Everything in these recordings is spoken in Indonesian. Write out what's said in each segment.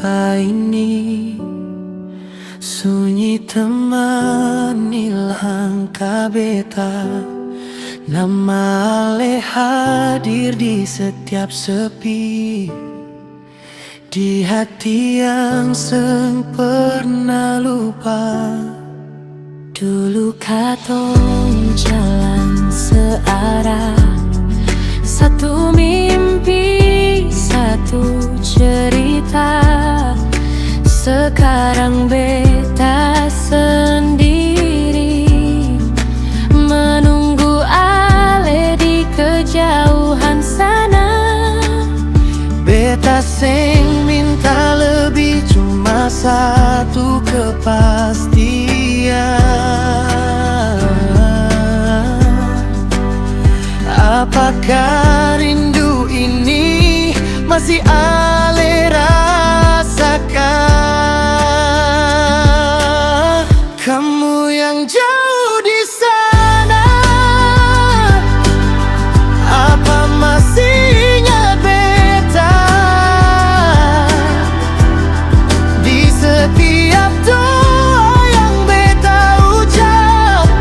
cinta ini sunyi temani langkah beta. Nama Ale hadir di setiap sepi, di hati yang seng pernah lupa. Dulu katong jalan searah, satu mimpi, satu cerita. Sekarang beta sendiri, menunggu Ale di kejauhan sana. Beta seng minta lebih, cuma satu kepastian. Apakah rindu ini masih Ale rasakan? Kamu yang jauh di sana, apa masih ingat beta? Di setiap doa yang beta ucap,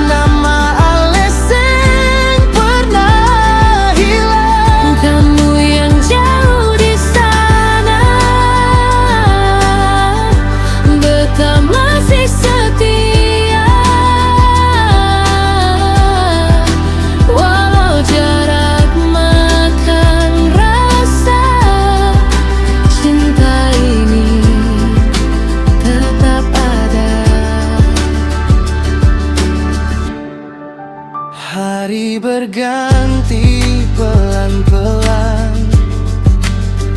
nama Ale seng pernah hilang. Kamu yang jauh di sana, beta masih setia. Walau jarak makan rasa, cinta ini tetap ada. Hari berganti pelan-pelan,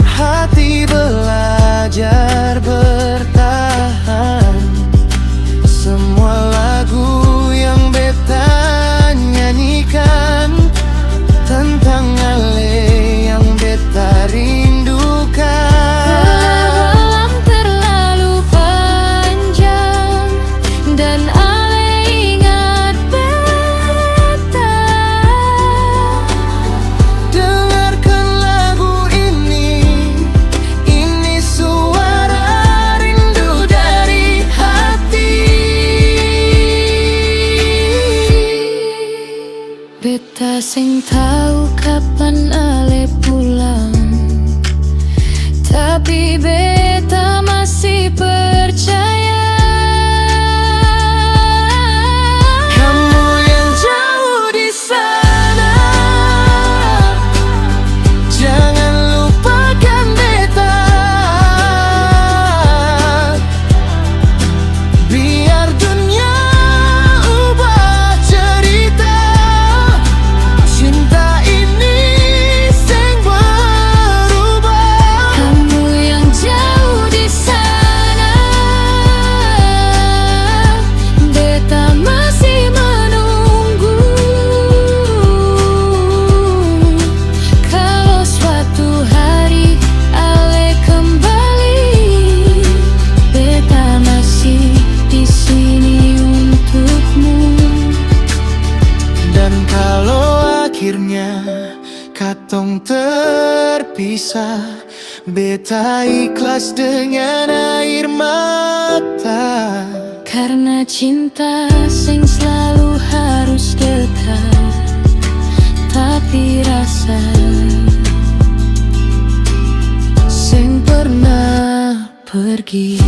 hati belajar bertahan. Semua lagu yang beta nyanyikan tentang Ale yang beta rindukan. Malam terlalu panjang dan Ale ingat beta. Dengarkan lagu ini suara rindu dari hati. Beta sing tahu kapan Ale pulang, tapi beta masih percaya. Kamu yang jauh di sana, jangan lupakan beta. Biar dunia ubah cerita, cinta ini seng berubah. Kamu yang jauh di sana, beta masih menunggu. Kalau suatu hari Ale kembali, beta masih di sini untukmu. Dan kalau akhirnya katong terpisah, beta ikhlas dengan air mata. Karena cinta sing selalu harus dekat, tapi rasa sing pernah pergi.